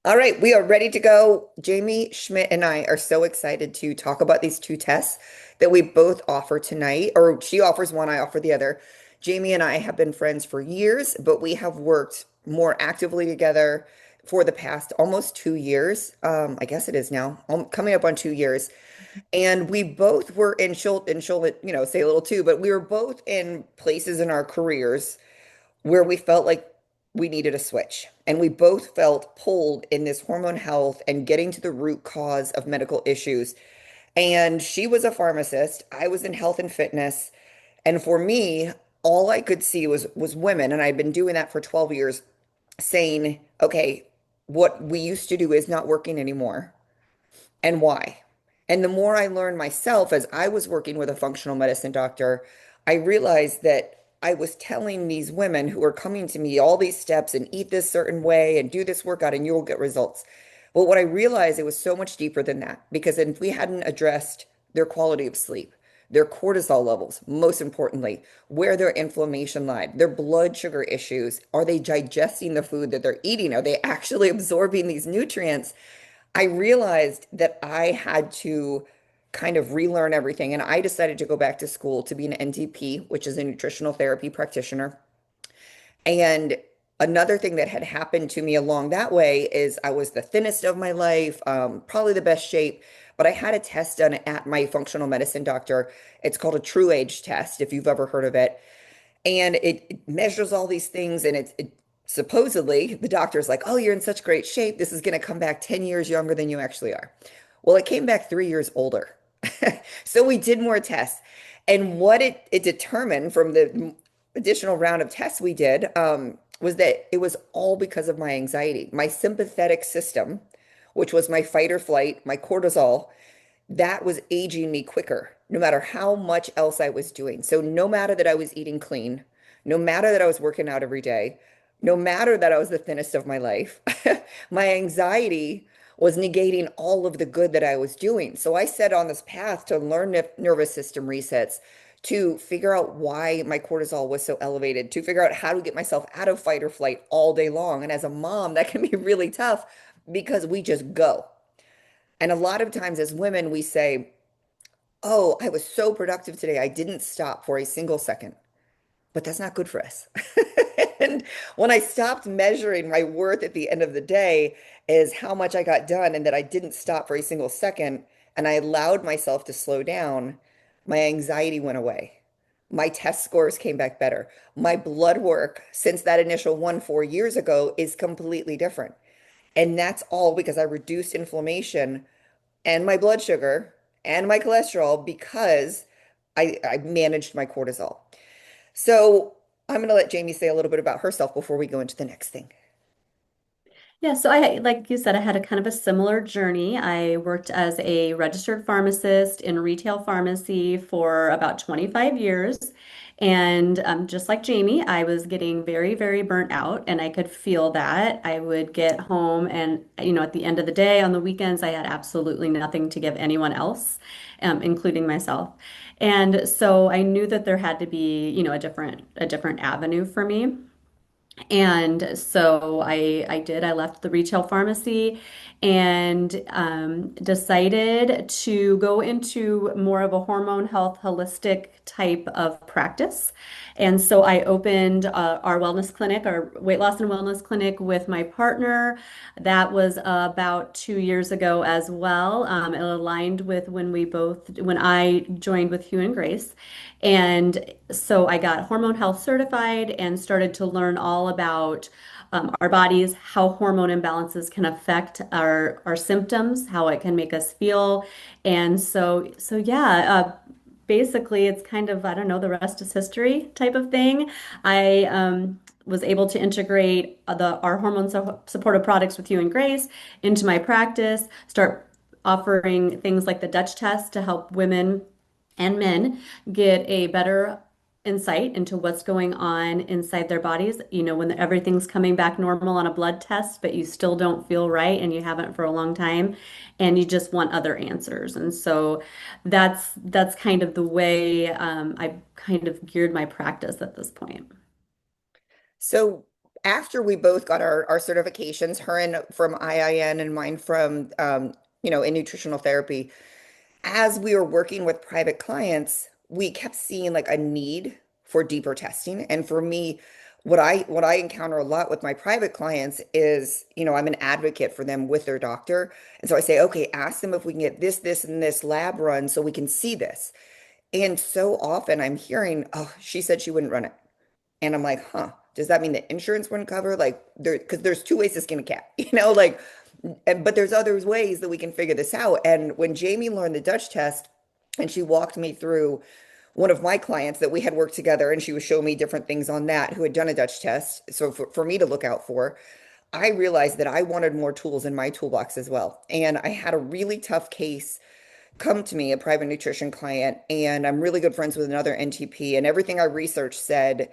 All right, we are ready to go. Jamie Schmidt and I are so excited to talk about these two tests that we both offer tonight, or she offers one, I offer the other. Jamie and I have been friends for years, but we have worked more actively together for the past almost 2 years. I guess it is now, coming up on 2 years. And we both were in she'll, say a little too, but we were both in places in our careers where we felt like we needed a switch. And we both felt pulled in this hormone health and getting to the root cause of medical issues. And she was a pharmacist, I was in health and fitness. And for me, all I could see was women, and I'd been doing that for 12 years, saying, okay, what we used to do is not working anymore and why. And the more I learned myself as I was working with a functional medicine doctor, I realized that I was telling these women who were coming to me all these steps and eat this certain way and do this workout and you'll get results. But what I realized, it was so much deeper than that, because if we hadn't addressed their quality of sleep, their cortisol levels, most importantly, where their inflammation lied, their blood sugar issues, are they digesting the food that they're eating? Are they actually absorbing these nutrients? I realized that I had to kind of relearn everything. And I decided to go back to school to be an NTP, which is a nutritional therapy practitioner. And another thing that had happened to me along that way is I was the thinnest of my life, probably the best shape, but I had a test done at my functional medicine doctor. It's called a true age test, if you've ever heard of it. And it measures all these things, and supposedly the doctor's like, oh, you're in such great shape. This is going to come back 10 years younger than you actually are. Well, it came back 3 years older. So we did more tests. And what it determined from the additional round of tests we did, was that it was all because of my anxiety. My sympathetic system, which was my fight or flight, my cortisol, that was aging me quicker, no matter how much else I was doing. So no matter that I was eating clean, no matter that I was working out every day, no matter that I was the thinnest of my life, my anxiety was negating all of the good that I was doing. So I set on this path to learn nervous system resets, to figure out why my cortisol was so elevated, to figure out how to get myself out of fight or flight all day long. And as a mom, that can be really tough because we just go. And a lot of times as women, we say, oh, I was so productive today. I didn't stop for a single second. But that's not good for us. And when I stopped measuring my worth at the end of the day is how much I got done and that I didn't stop for a single second and I allowed myself to slow down, my anxiety went away. My test scores came back better. My blood work since that initial one 4 years ago is completely different. And that's all because I reduced inflammation and my blood sugar and my cholesterol because I managed my cortisol. So I'm going to let Jamie say a little bit about herself before we go into the next thing. Yeah, so like you said, I had a kind of a similar journey. I worked as a registered pharmacist in retail pharmacy for about 25 years. And just like Jamie, I was getting very, very burnt out, and I could feel that. I would get home, and at the end of the day, on the weekends, I had absolutely nothing to give anyone else, including myself. And so I knew that there had to be, a different avenue for me. And so I did. I left the retail pharmacy and decided to go into more of a hormone health holistic type of practice. And so I opened our wellness clinic, our weight loss and wellness clinic with my partner. That was about 2 years ago as well. It aligned with when I joined with Hugh and Grace. And so I got hormone health certified and started to learn all about our bodies, how hormone imbalances can affect our symptoms, how it can make us feel. And so yeah, basically it's kind of, I don't know, the rest is history type of thing. I was able to integrate our supportive products with you and Grace into my practice, start offering things like the Dutch test to help women and men get a better insight into what's going on inside their bodies. When everything's coming back normal on a blood test, but you still don't feel right and you haven't for a long time, and you just want other answers. And so that's kind of the way I've kind of geared my practice at this point. So after we both got our certifications, her and from IIN and mine from in nutritional therapy, as we were working with private clients, we kept seeing like a need for deeper testing. And for me, what I encounter a lot with my private clients is, I'm an advocate for them with their doctor. And so I say, okay, ask them if we can get this, and this lab run so we can see this. And so often I'm hearing, oh, she said she wouldn't run it. And I'm like, huh, does that mean the insurance wouldn't cover? Like because there's two ways to skin a cat, like, but there's other ways that we can figure this out. And when Jamie learned the Dutch test and she walked me through one of my clients that we had worked together and she was showing me different things on that who had done a Dutch test. So for me to look out for, I realized that I wanted more tools in my toolbox as well. And I had a really tough case come to me, a private nutrition client, and I'm really good friends with another NTP. And everything I researched said,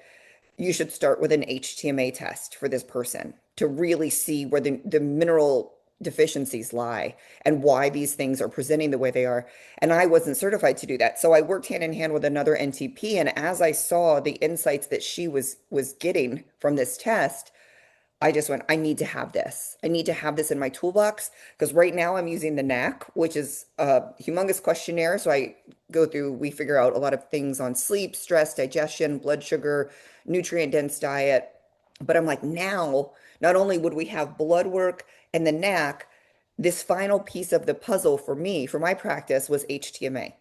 you should start with an HTMA test for this person to really see where the mineral deficiencies lie and why these things are presenting the way they are. And I wasn't certified to do that. So I worked hand in hand with another NTP. And as I saw the insights that she was getting from this test, I just went, I need to have this. I need to have this in my toolbox because right now I'm using the knack, which is a humongous questionnaire. So I go through, we figure out a lot of things on sleep, stress, digestion, blood sugar, nutrient dense diet. But I'm like, now, not only would we have blood work and the knack, this final piece of the puzzle for me, for my practice, was HTMA.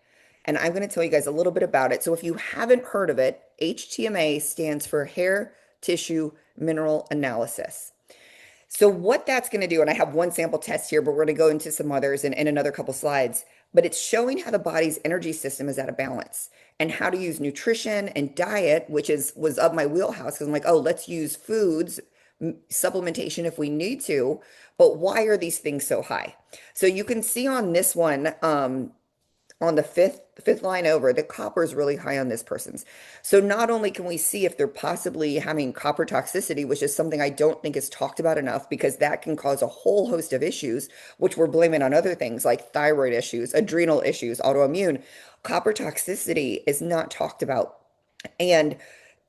And I'm going to tell you guys a little bit about it. So if you haven't heard of it, HTMA stands for hair tissue mineral analysis. So what that's going to do, and I have one sample test here, but we're going to go into some others in another couple slides, but it's showing how the body's energy system is out of balance and how to use nutrition and diet, which was up my wheelhouse because I'm like, oh, let's use foods, supplementation if we need to, but why are these things so high? So you can see on this one, on the fifth line over, the copper is really high on this person's. So not only can we see if they're possibly having copper toxicity, which is something I don't think is talked about enough because that can cause a whole host of issues, which we're blaming on other things like thyroid issues, adrenal issues, autoimmune. Copper toxicity is not talked about. And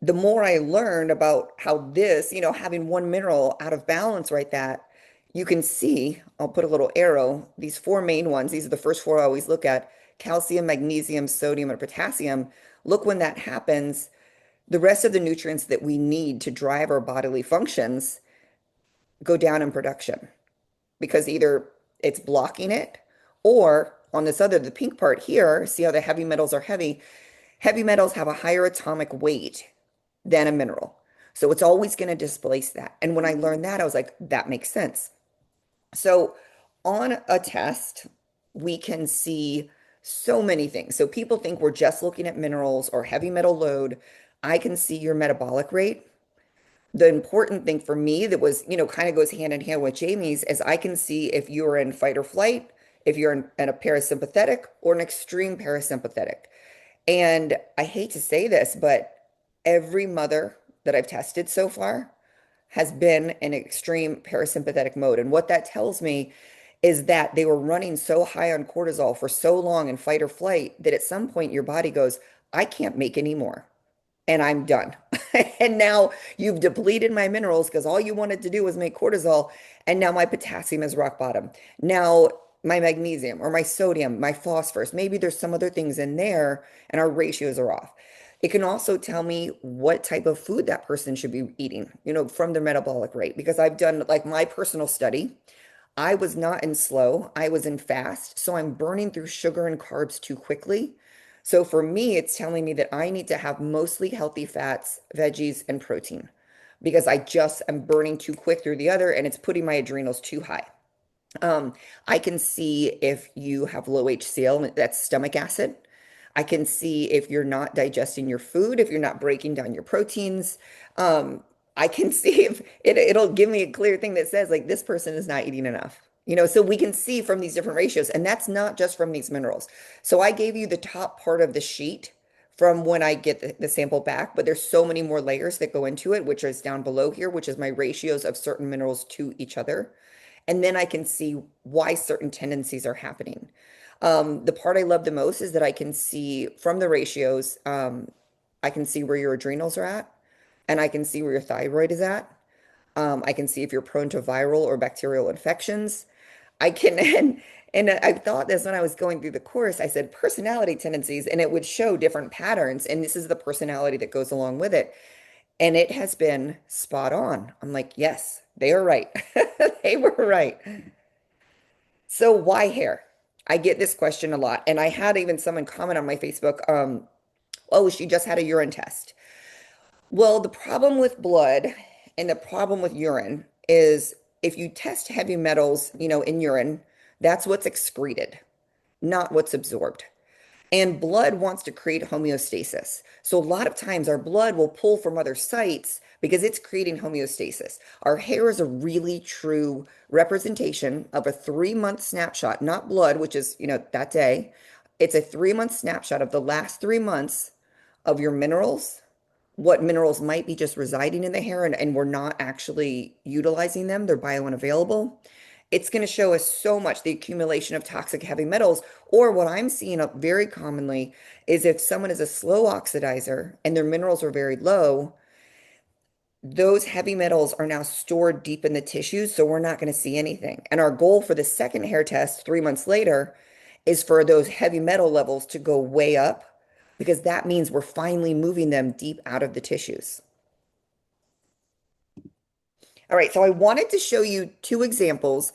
the more I learned about how this, having one mineral out of balance right that, you can see, I'll put a little arrow, these four main ones, these are the first four I always look at, calcium, magnesium, sodium, and potassium. Look when that happens, the rest of the nutrients that we need to drive our bodily functions go down in production because either it's blocking it or on this other, the pink part here, see how the heavy metals are heavy? Heavy metals have a higher atomic weight than a mineral. So it's always going to displace that. And when I learned that, I was like, that makes sense. So on a test, we can see so many things. So people think we're just looking at minerals or heavy metal load. I can see your metabolic rate. The important thing for me that was, kind of goes hand in hand with Jamie's is I can see if you're in fight or flight, if you're in a parasympathetic or an extreme parasympathetic. And I hate to say this, but every mother that I've tested so far has been in extreme parasympathetic mode. And what that tells me is that they were running so high on cortisol for so long in fight or flight that at some point your body goes, I can't make any more and I'm done. And now you've depleted my minerals because all you wanted to do was make cortisol. And now my potassium is rock bottom. Now my magnesium or my sodium, my phosphorus, maybe there's some other things in there and our ratios are off. It can also tell me what type of food that person should be eating, from their metabolic rate. Because I've done like my personal study. I was not in slow, I was in fast. So I'm burning through sugar and carbs too quickly. So for me, it's telling me that I need to have mostly healthy fats, veggies, and protein because I just am burning too quick through the other and it's putting my adrenals too high. Um, I can see if you have low HCl, that's stomach acid. I can see if you're not digesting your food, if you're not breaking down your proteins. Um, I can see if it'll give me a clear thing that says like this person is not eating enough. So we can see from these different ratios, and that's not just from these minerals. So I gave you the top part of the sheet from when I get the sample back, but there's so many more layers that go into it, which is down below here, which is my ratios of certain minerals to each other. And then I can see why certain tendencies are happening. The part I love the most is that I can see from the ratios, I can see where your adrenals are at, and I can see where your thyroid is at. I can see if you're prone to viral or bacterial infections. I can, and I thought this when I was going through the course. I said personality tendencies, and it would show different patterns. And this is the personality that goes along with it. And it has been spot on. I'm like, yes, they are right. They were right. So why hair? I get this question a lot. And I had even someone comment on my Facebook, oh, she just had a urine test. Well, the problem with blood and the problem with urine is if you test heavy metals, in urine, that's what's excreted, not what's absorbed. And blood wants to create homeostasis. So a lot of times our blood will pull from other sites because it's creating homeostasis. Our hair is a really true representation of a 3-month snapshot, not blood, which is, that day. It's a 3-month snapshot of the last 3 months of your minerals, what minerals might be just residing in the hair and we're not actually utilizing them. They're biounavailable. It's going to show us so much the accumulation of toxic heavy metals. Or what I'm seeing up very commonly is if someone is a slow oxidizer and their minerals are very low, those heavy metals are now stored deep in the tissues, so we're not going to see anything. And our goal for the second hair test 3 months later is for those heavy metal levels to go way up because that means we're finally moving them deep out of the tissues. All right, so I wanted to show you two examples,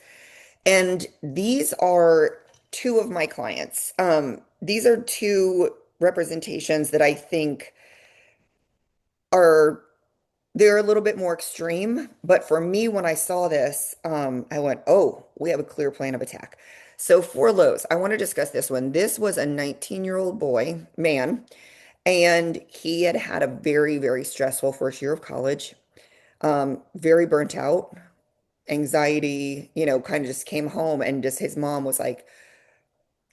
and these are two of my clients. These are two representations that I think are they're a little bit more extreme, but for me, when I saw this, I went, oh, we have a clear plan of attack. So for Lowe's, I want to discuss this one. This was a 19-year-old boy, man, and he had had a very, very stressful first year of college, very burnt out, anxiety, kind of just came home and just his mom was like,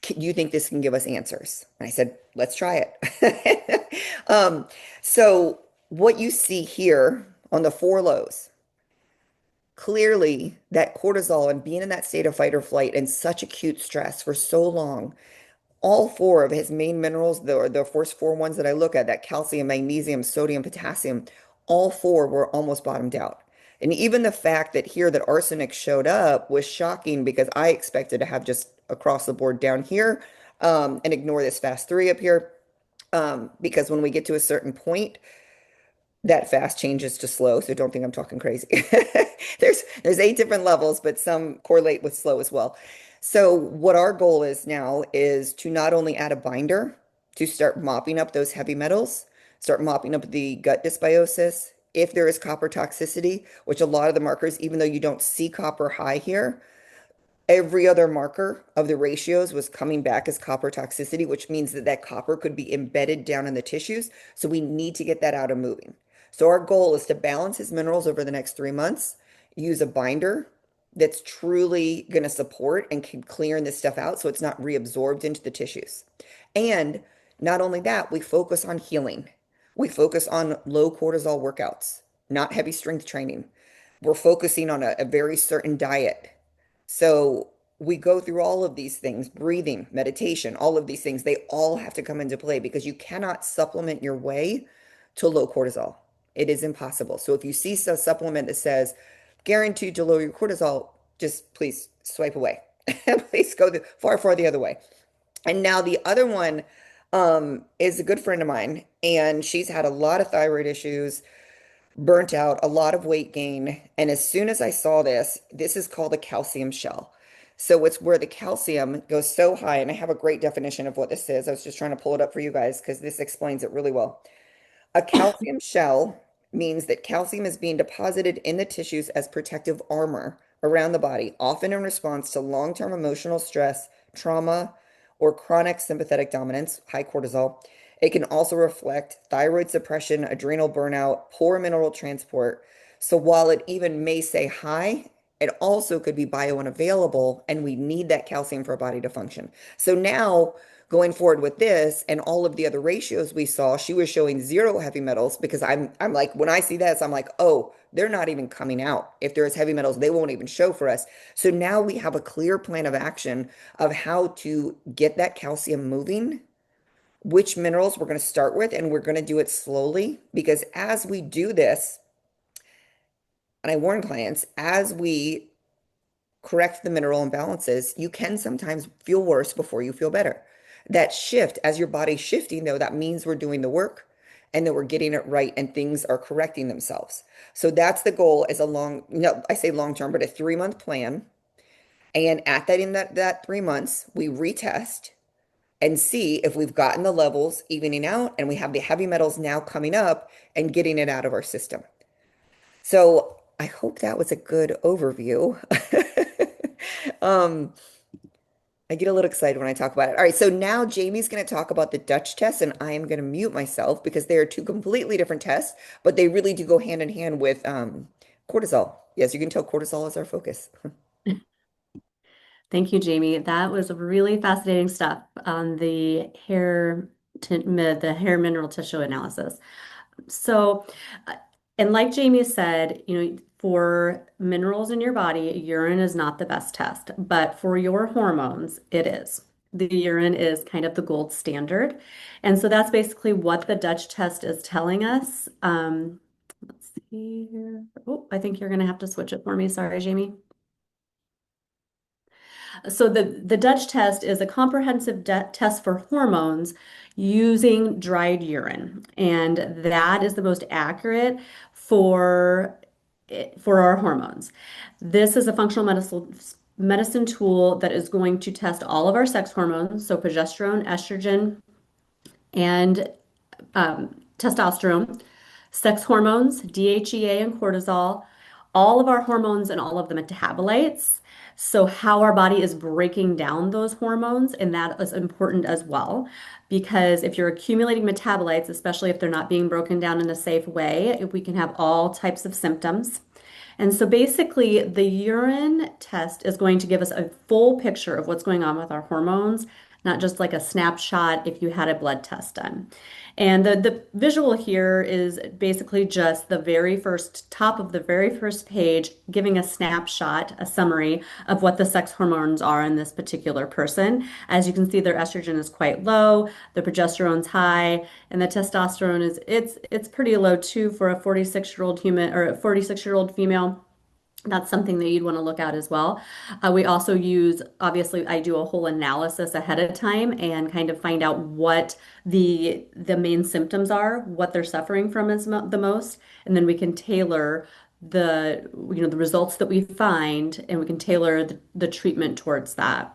do you think this can give us answers? And I said, let's try it. So what you see here on the four lows, clearly that cortisol and being in that state of fight or flight and such acute stress for so long, all four of his main minerals, the first four ones that I look at, that calcium, magnesium, sodium, potassium, all four were almost bottomed out. And even the fact that here that arsenic showed up was shocking because I expected to have just across the board down here, and ignore this fast three up here. Because when we get to a certain point, that fast changes to slow. So don't think I'm talking crazy. There's 8 different levels, but some correlate with slow as well. So what our goal is now is to not only add a binder to start mopping up those heavy metals, start mopping up the gut dysbiosis. If there is copper toxicity, which a lot of the markers, even though you don't see copper high here, every other marker of the ratios was coming back as copper toxicity, which means that that copper could be embedded down in the tissues. So we need to get that out and moving. So our goal is to balance his minerals over the next 3 months, use a binder that's truly going to support and keep clearing this stuff out so it's not reabsorbed into the tissues. And not only that, we focus on healing. We focus on low cortisol workouts, not heavy strength training. We're focusing on a very certain diet. So we go through all of these things, breathing, meditation, all of these things, they all have to come into play because you cannot supplement your way to low cortisol. It is impossible. So if you see a supplement that says guaranteed to lower your cortisol, just please swipe away. Please go far, far the other way. And now the other one is a good friend of mine, and she's had a lot of thyroid issues, burnt out, a lot of weight gain. And as soon as I saw this, this is called a calcium shell. So it's where the calcium goes so high, and I have a great definition of what this is. I was just trying to pull it up for you guys because this explains it really well. A calcium shell means that calcium is being deposited in the tissues as protective armor around the body, often in response to long-term emotional stress, trauma, or chronic sympathetic dominance, high cortisol. It can also reflect thyroid suppression, adrenal burnout, poor mineral transport. So while it even may say high, it also could be biounavailable, and we need that calcium for our body to function. So now, going forward with this and all of the other ratios we saw, she was showing zero heavy metals because I'm like, when I see this, I'm like, oh, they're not even coming out. If there's heavy metals, they won't even show for us. So now we have a clear plan of action of how to get that calcium moving, which minerals we're going to start with, and we're going to do it slowly because as we do this, And I warn clients, as we correct the mineral imbalances, you can sometimes feel worse before you feel better. That shift, as your body's shifting, though, that means we're doing the work and that we're getting it right and things are correcting themselves. So that's the goal is a long, no, I say long term, but a 3 month plan. And at that, in that 3 months, we retest and see if we've gotten the levels evening out and we have the heavy metals now coming up and getting it out of our system. So I hope that was a good overview. Um, I get a little excited when I talk about it. All right, so now Jamie's going to talk about the Dutch test, and I am going to mute myself because they are two completely different tests, but they really do go hand in hand with cortisol. Yes, you can tell cortisol is our focus. Thank you, Jamie. That was really fascinating stuff on the the hair mineral tissue analysis. So, uh, and like Jamie said, for minerals in your body, urine is not the best test, but for your hormones, it is. The urine is kind of the gold standard. And so that's basically what the Dutch test is telling us. Let's see here. Oh, I think you're going to have to switch it for me. Sorry, Jamie. So the Dutch test is a comprehensive test for hormones using dried urine, and that is the most accurate for for our hormones. This is a functional medicine tool that is going to test all of our sex hormones, so progesterone, estrogen, and testosterone, sex hormones, DHEA and cortisol, all of our hormones and all of the metabolites. So, how our body is breaking down those hormones, and that is important as well. Because if you're accumulating metabolites, especially if they're not being broken down in a safe way, we can have all types of symptoms. And so basically, the urine test is going to give us a full picture of what's going on with our hormones, not just like a snapshot if you had a blood test done. And the visual here is basically just the very first top of the very first page, giving a snapshot, a summary of what the sex hormones are in this particular person. As you can see, their estrogen is quite low, the progesterone's high, and the testosterone is it's pretty low too for a 46-year-old human or a 46-year-old female. That's something that you'd want to look at as well. We also use, obviously, I do a whole analysis ahead of time and kind of find out what the main symptoms are, what they're suffering from is the most, and then we can tailor the results that we find, and we can tailor the treatment towards that.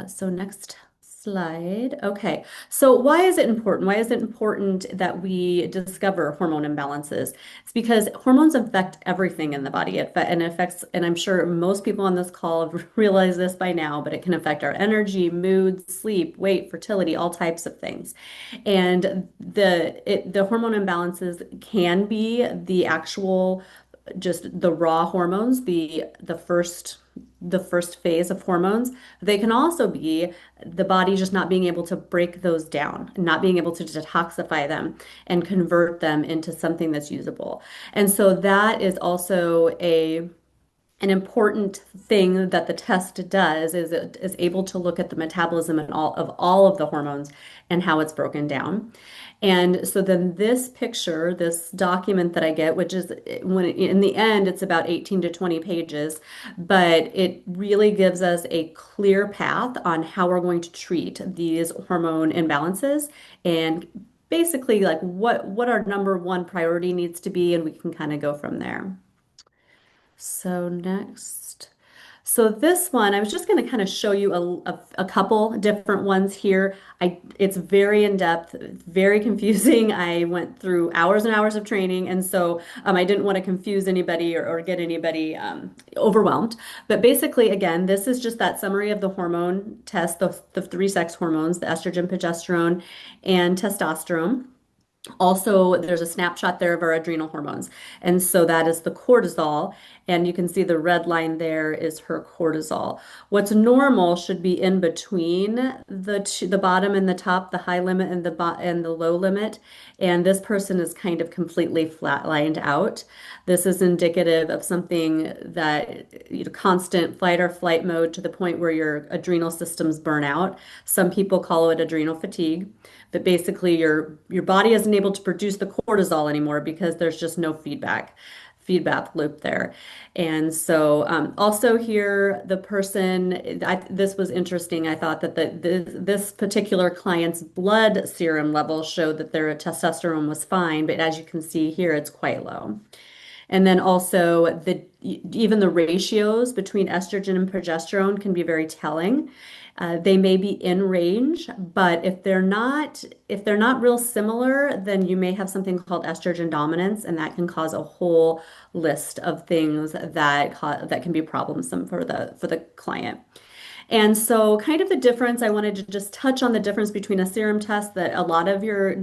So next slide. Okay. So why is it important? Why is it important that we discover hormone imbalances? It's because hormones affect everything in the body. And it affects, and I'm sure most people on this call have realized this by now, but it can affect our energy, mood, sleep, weight, fertility, all types of things. And the hormone imbalances can be the actual just the raw hormones, the first phase of hormones. They can also be the body just not being able to break those down, not being able to detoxify them and convert them into something that's usable. And so that is also a an important thing that the test does is it is able to look at the metabolism and all of the hormones and how it's broken down. And so then this picture, this document that I get, which is when in the end it's about 18 to 20 pages, but it really gives us a clear path on how we're going to treat these hormone imbalances and basically like what our number one priority needs to be, and we can kind of go from there. So next. So this one, I was just going to kind of show you a couple different ones here. It's very in-depth, very confusing. I went through hours and hours of training, and so I didn't want to confuse anybody or get anybody overwhelmed. But basically, again, this is just that summary of the hormone test, the three sex hormones, the estrogen, progesterone, and testosterone. Also, there's a snapshot there of our adrenal hormones. And so that is the cortisol. And you can see the red line there is her cortisol. What's normal should be in between the bottom and the top, the high limit and the low limit. And this person is kind of completely flatlined out. This is indicative of something that constant fight or flight mode to the point where your adrenal systems burn out. Some people call it adrenal fatigue. But basically your body isn't able to produce the cortisol anymore because there's just no feedback. feedback loop there. And so also here, the person, this was interesting. I thought that this particular client's blood serum level showed that their testosterone was fine, but as you can see here, it's quite low. And then also even the ratios between estrogen and progesterone can be very telling. They may be in range, but if they're not real similar, then you may have something called estrogen dominance, and that can cause a whole list of things that can be problemsome for the client. And so kind of the difference, I wanted to just touch on the difference between a serum test that a lot of your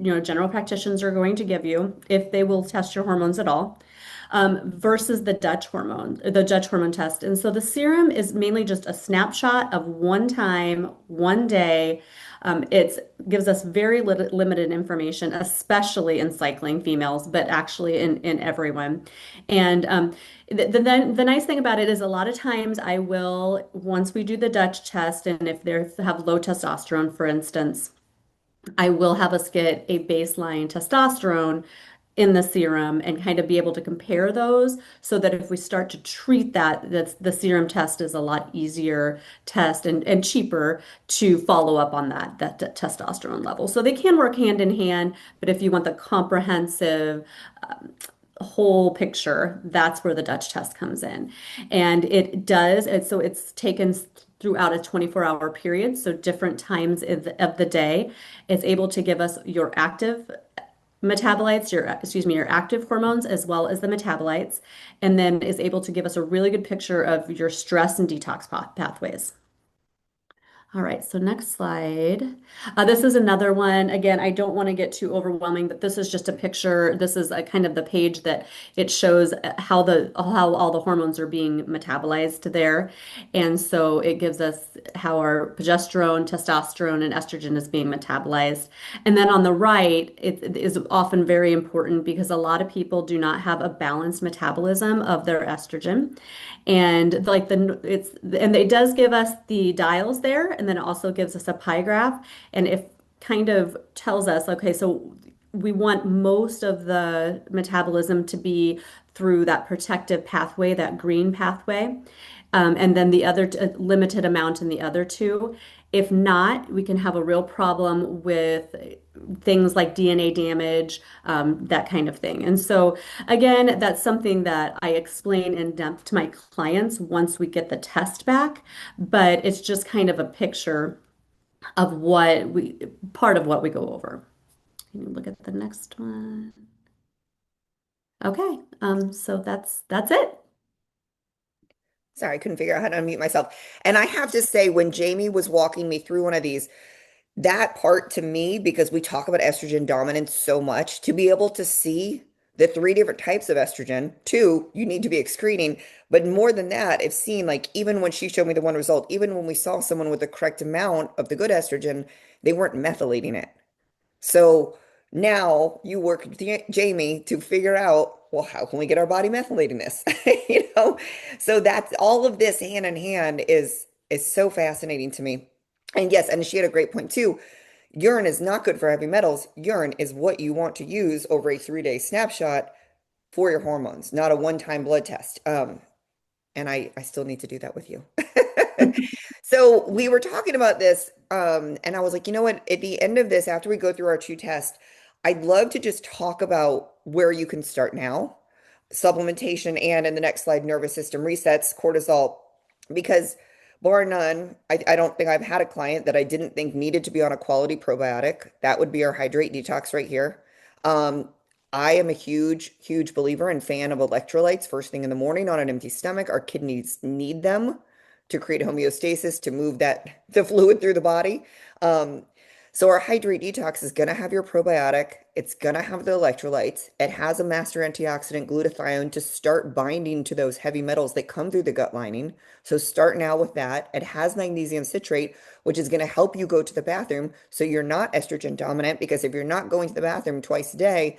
general practitioners are going to give you if they will test your hormones at all, versus the Dutch hormone test. And so the serum is mainly just a snapshot of one time, one day. It gives us very limited information, especially in cycling females, but actually in everyone. And the nice thing about it is a lot of times I will, once we do the Dutch test, and if they have low testosterone, for instance, I will have us get a baseline testosterone in the serum and kind of be able to compare those so that if we start to treat that's the serum test is a lot easier test and cheaper to follow up on that testosterone level. So they can work hand in hand, but if you want the comprehensive whole picture, that's where the Dutch test comes in. And so it's taken throughout a 24-hour period, so different times of the day. It's able to give us your active metabolites, your active hormones, as well as the metabolites, and then is able to give us a really good picture of your stress and detox pathways. All right, so next slide. This is another one. Again, I don't want to get too overwhelming, but this is just a picture. This is a kind of the page that it shows how all the hormones are being metabolized there. And so it gives us how our progesterone, testosterone, and estrogen is being metabolized. And then on the right, it is often very important because a lot of people do not have a balanced metabolism of their estrogen. And it does give us the dials there, and then it also gives us a pie graph, and it kind of tells us, okay, so we want most of the metabolism to be through that protective pathway, that green pathway, and then the other limited amount in the other two. If not, we can have a real problem with things like DNA damage, that kind of thing. And so, again, that's something that I explain in depth to my clients once we get the test back, but it's just kind of a picture of part of what we go over. Can you look at the next one? Okay, so that's it. Sorry, I couldn't figure out how to unmute myself. And I have to say, when Jamie was walking me through one of these, that part to me, because we talk about estrogen dominance so much, to be able to see the three different types of estrogen, two, you need to be excreting. But more than that, I've seen, like, even when she showed me the one result, even when we saw someone with the correct amount of the good estrogen, they weren't methylating it. So now you work with Jamie to figure out, well, how can we get our body methylating this? You know? So that's all of this hand in hand is so fascinating to me. And yes, and she had a great point too. Urine is not good for heavy metals. Urine is what you want to use over a 3-day snapshot for your hormones, not a one-time blood test. And I still need to do that with you. So we were talking about this, and I was like, you know what? At the end of this, after we go through our two tests, I'd love to just talk about where you can start now, supplementation, and in the next slide, nervous system resets, cortisol, because bar none, I don't think I've had a client that I didn't think needed to be on a quality probiotic. That would be our hydrate detox right here. Um, I am a huge, huge believer and fan of electrolytes first thing in the morning on an empty stomach. Our kidneys need them to create homeostasis, to move the fluid through the body. Um, so our hydrate detox is going to have your probiotic. It's going to have the electrolytes. It has a master antioxidant, glutathione, to start binding to those heavy metals that come through the gut lining. So start now with that. It has magnesium citrate, which is going to help you go to the bathroom so you're not estrogen dominant, because if you're not going to the bathroom twice a day,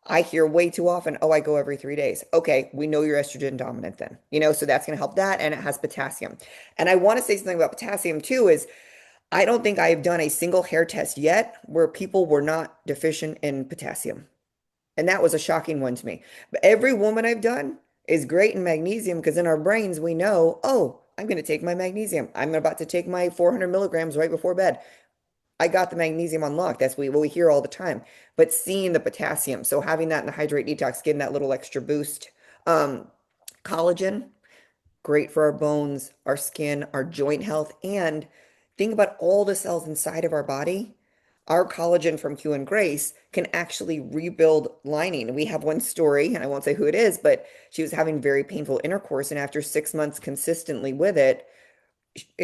I hear way too often, oh, I go every 3 days. Okay, we know you're estrogen dominant then. So that's going to help that. And it has potassium. And I want to say something about potassium too, is I don't think I have done a single hair test yet where people were not deficient in potassium. And that was a shocking one to me. But every woman I've done is great in magnesium because in our brains we know, oh, I'm going to take my magnesium. I'm about to take my 400 milligrams right before bed. I got the magnesium on lock. That's what we hear all the time. But seeing the potassium, so having that in the hydrate detox, getting that little extra boost. Um, Collagen, great for our bones, our skin, our joint health, and think about all the cells inside of our body. Our collagen from Q and Grace can actually rebuild lining. We have one story, and I won't say who it is, but she was having very painful intercourse, and after 6 months consistently with it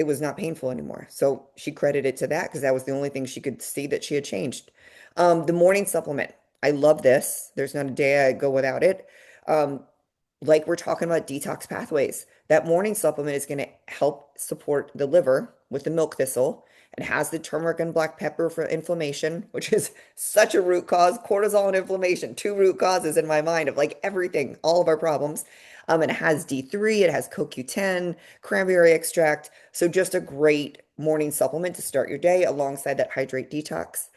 was not painful anymore. So she credited to that because that was the only thing she could see that she had changed. The morning supplement. I love this. There's not a day I go without it. Um, like we're talking about detox pathways, that morning supplement is going to help support the liver with the milk thistle. It has the turmeric and black pepper for inflammation, which is such a root cause. Cortisol and inflammation, two root causes in my mind of like everything, all of our problems. It has D3, it has CoQ10, cranberry extract. So just a great morning supplement to start your day alongside that hydrate detox.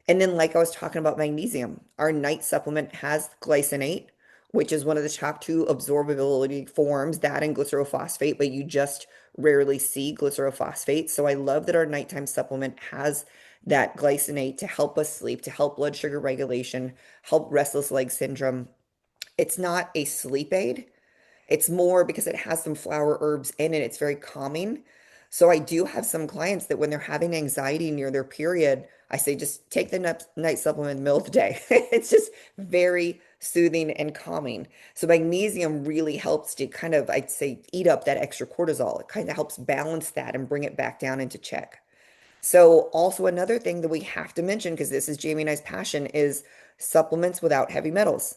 And then, like I was talking about magnesium, our night supplement has glycinate, which is one of the top two absorbability forms, that and glycerophosphate, but you just rarely see glycerophosphate. So I love that our nighttime supplement has that glycinate to help us sleep, to help blood sugar regulation, help restless leg syndrome. It's not a sleep aid. It's more because it has some flower herbs in it. It's very calming. So I do have some clients that when they're having anxiety near their period, I say just take the night supplement in the middle of the day. It's just very soothing and calming. So magnesium really helps to kind of, I'd say, eat up that extra cortisol. It kind of helps balance that and bring it back down into check. So also another thing that we have to mention, because this is Jamie and I's passion, is supplements without heavy metals.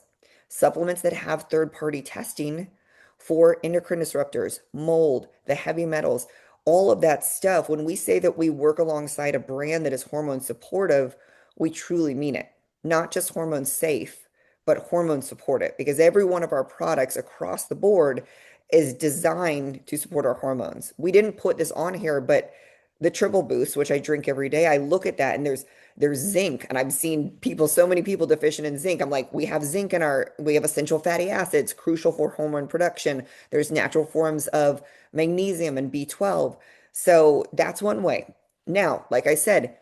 Supplements that have third-party testing for endocrine disruptors, mold, the heavy metals, all of that stuff. When we say that we work alongside a brand that is hormone supportive, we truly mean it. Not just hormone safe, but hormone supportive, because every one of our products across the board is designed to support our hormones. We didn't put this on here, but the triple boost, which I drink every day, I look at that and there's zinc, and I've seen people, so many people deficient in zinc. I'm like, we have zinc in we have essential fatty acids, crucial for hormone production. There's natural forms of magnesium and B12. So that's one way. Now, like I said,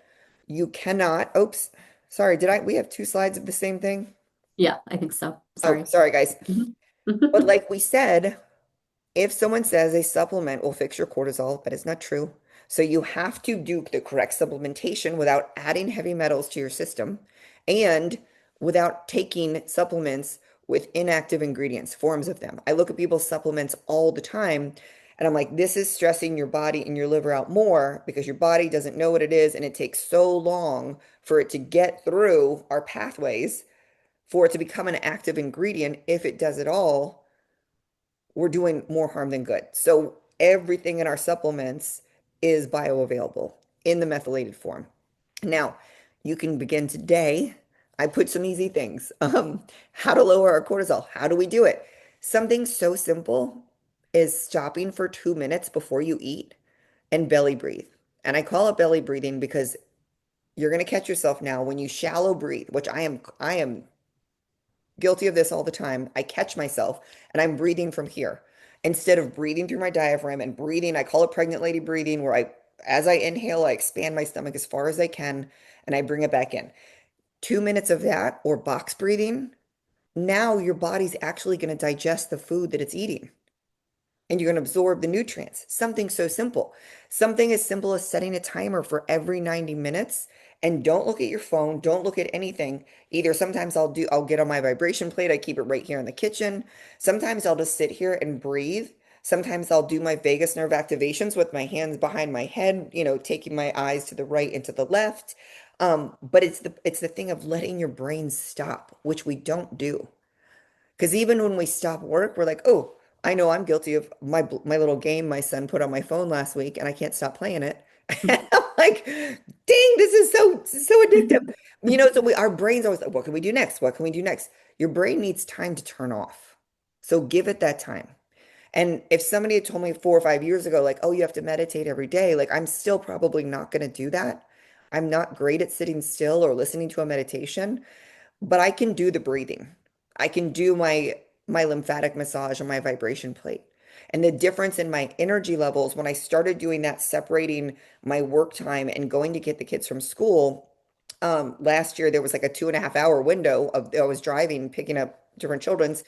you cannot, oops, sorry, we have two slides of the same thing? Yeah, I think so. Oh, Sorry. sorry, guys. Mhm. But like we said, if someone says a supplement will fix your cortisol, that is not true. So you have to do the correct supplementation without adding heavy metals to your system and without taking supplements with inactive ingredients, forms of them. I look at people's supplements all the time and I'm like, this is stressing your body and your liver out more because your body doesn't know what it is and it takes so long for it to get through our pathways for it to become an active ingredient. If it does it all, we're doing more harm than good. So everything in our supplements is bioavailable in the methylated form. Now, you can begin today. I put some easy things. How to lower our cortisol. How do we do it? Something so simple is stopping for 2 minutes before you eat and belly breathe. And I call it belly breathing because you're going to catch yourself now when you shallow breathe, which I am guilty of this all the time. I catch myself and I'm breathing from here instead of breathing through my diaphragm and breathing. I call it pregnant lady breathing, where as I inhale, I expand my stomach as far as I can and I bring it back in. 2 minutes of that or box breathing. Now your body's actually going to digest the food that it's eating and you're going to absorb the nutrients. Something so simple. Something as simple as setting a timer for every 90 minutes and don't look at your phone, don't look at anything. Either sometimes I'll get on my vibration plate, I keep it right here in the kitchen. Sometimes I'll just sit here and breathe. Sometimes I'll do my vagus nerve activations with my hands behind my head, taking my eyes to the right and to the left. But it's the thing of letting your brain stop, which we don't do. Because even when we stop work, we're like, oh, I know I'm guilty of my little game my son put on my phone last week, and I can't stop playing it. And I'm like, dang, this is so addictive. So our brains always like, what can we do next? What can we do next? Your brain needs time to turn off. So give it that time. And if somebody had told me 4 or 5 years ago, like, oh, you have to meditate every day, like I'm still probably not going to do that. I'm not great at sitting still or listening to a meditation. but I can do the breathing. I can do my lymphatic massage on my vibration plate. And the difference in my energy levels when I started doing that, separating my work time and going to get the kids from school, last year there was like a 2.5 hour window of I was driving, picking up different children's.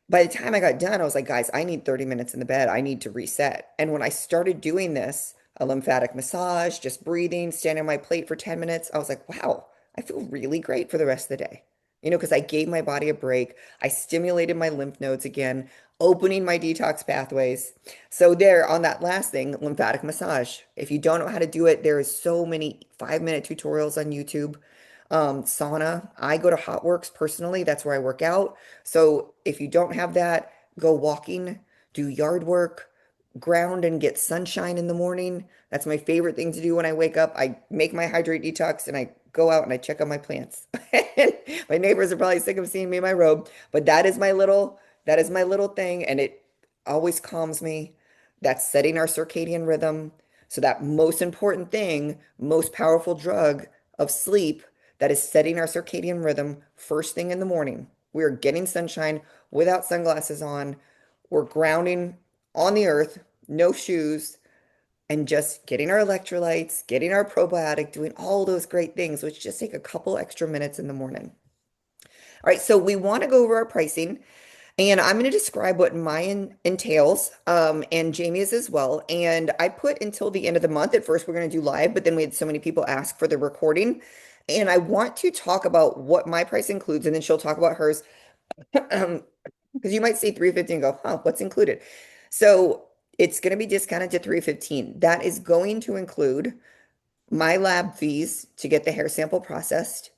By the time I got done, I was like, guys, I need 30 minutes in the bed. I need to reset. And when I started doing this, a lymphatic massage, just breathing, standing on my plate for 10 minutes, I was like, wow, I feel really great for the rest of the day. Because I gave my body a break. I stimulated my lymph nodes again, opening my detox pathways. So there on that last thing, lymphatic massage. If you don't know how to do it, there is so many 5-minute tutorials on YouTube. Sauna. I go to Hot Works personally. That's where I work out. So if you don't have that, go walking, do yard work, ground and get sunshine in the morning. That's my favorite thing to do when I wake up. I make my hydrate detox and I go out and I check on my plants. And my neighbors are probably sick of seeing me in my robe, but that is my little thing and it always calms me. That's setting our circadian rhythm. So that most important thing, most powerful drug of sleep that is setting our circadian rhythm first thing in the morning. We are getting sunshine without sunglasses on. We're grounding on the earth, no shoes, and just getting our electrolytes, getting our probiotic, doing all those great things, which just take a couple extra minutes in the morning. All right, so we want to go over our pricing, and I'm going to describe what mine entails, and Jamie's as well. And I put until the end of the month. At first, we're going to do live, but then we had so many people ask for the recording. And I want to talk about what my price includes, and then she'll talk about hers. Because you might see 350 and go, huh, what's included? So it's going to be discounted to 315. That is going to include my lab fees to get the hair sample processed.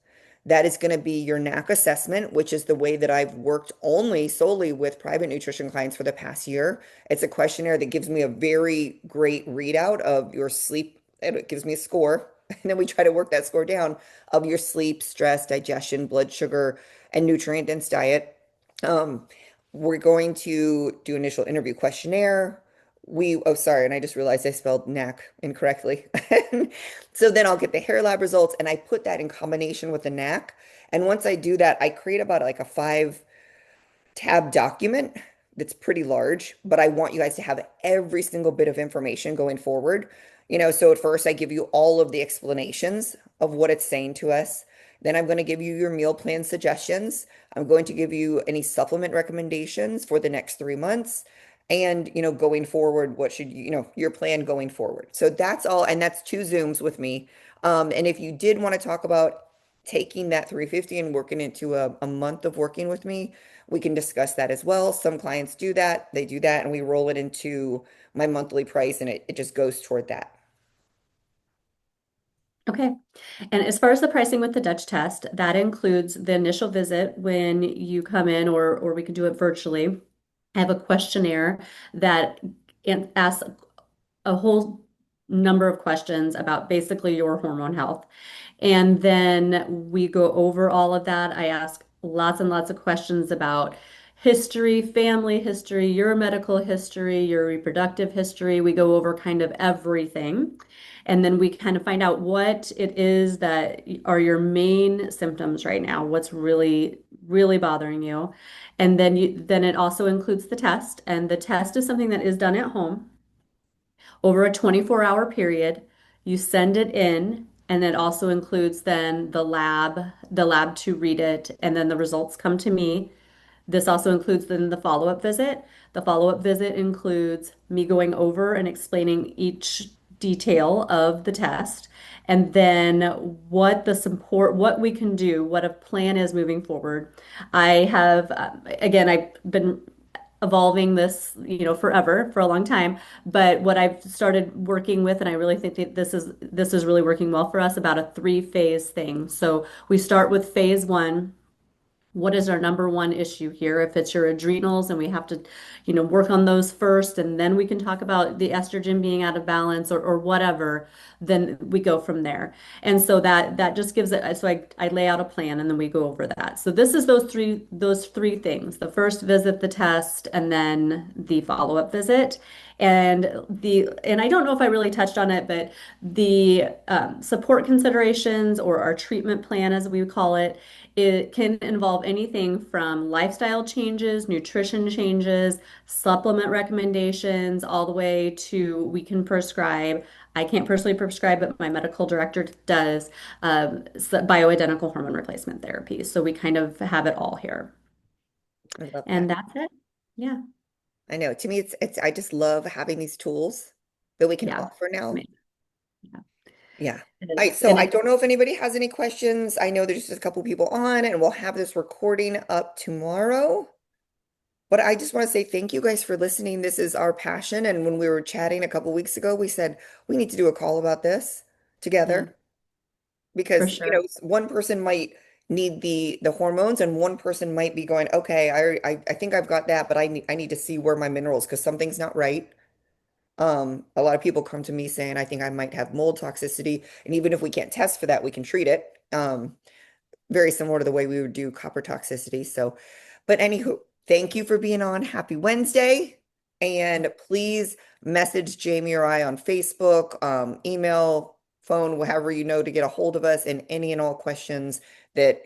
That is going to be your NAC assessment, which is the way that I've worked only solely with private nutrition clients for the past year. It's a questionnaire that gives me a very great readout of your sleep, and it gives me a score. And then we try to work that score down of your sleep, stress, digestion, blood sugar, and nutrient dense diet. Um, we're going to do initial interview questionnaire. Oh, sorry, and I just realized I spelled NAC incorrectly. So then I'll get the hair lab results and I put that in combination with the NAC. And once I do that, I create about like a 5-tab document that's pretty large, but I want you guys to have every single bit of information going forward. So at first I give you all of the explanations of what it's saying to us. Then I'm going to give you your meal plan suggestions. I'm going to give you any supplement recommendations for the next 3 months. And, going forward, what should your plan going forward. So that's all. And that's 2 Zooms with me. And if you did want to talk about taking that 350 and working into a month of working with me, we can discuss that as well. Some clients do that. They do that and we roll it into my monthly price and it just goes toward that. Okay. And as far as the pricing with the Dutch test, that includes the initial visit when you come in, or we can do it virtually. I have a questionnaire that asks a whole number of questions about basically your hormone health. And then we go over all of that. I ask lots and lots of questions about history, family history, your medical history, your reproductive history. We go over kind of everything. And then we kind of find out what it is that are your main symptoms right now, what's really, really bothering you. And then it also includes the test. And the test is something that is done at home over a 24-hour period. You send it in, and it also includes then the lab to read it, and then the results come to me. This also includes then the follow-up visit. The follow-up visit includes me going over and explaining each detail of the test, and then what we can do, what a plan is moving forward. I have, again, I've been evolving this, forever, for a long time. But what I've started working with, and I really think that this is really working well for us, about a 3-phase thing. So we start with phase 1, what is our number one issue here? If it's your adrenals and we have to, work on those first, and then we can talk about the estrogen being out of balance or whatever, then we go from there. And so that just gives it, so I lay out a plan and then we go over that. So this is those three things. The first visit, the test, and then the follow-up visit. And I don't know if I really touched on it, but the support considerations or our treatment plan, as we call it, it can involve anything from lifestyle changes, nutrition changes, supplement recommendations, all the way to we can prescribe. I can't personally prescribe, but my medical director does bioidentical hormone replacement therapy. So we kind of have it all here. I love that. And that's it. Yeah. I know. To me, it's I just love having these tools that we can Yeah. offer now. Yeah. Yeah. It All right. is. So And I it, don't know if anybody has any questions. I know there's just a couple people on, and we'll have this recording up tomorrow. But I just want to say thank you guys for listening. This is our passion. And when we were chatting a couple weeks ago, we said we need to do a call about this yeah, together for because, sure. one person might need the hormones and one person might be going, okay, I think I've got that, but I need to see where my minerals because something's not right. A lot of people come to me saying, I think I might have mold toxicity. And even if we can't test for that, we can treat it. Very similar to the way we would do copper toxicity. So, but anywho, thank you for being on. Happy Wednesday. And please message Jamie or I on Facebook, email, phone, however you know to get a hold of us and any and all questions that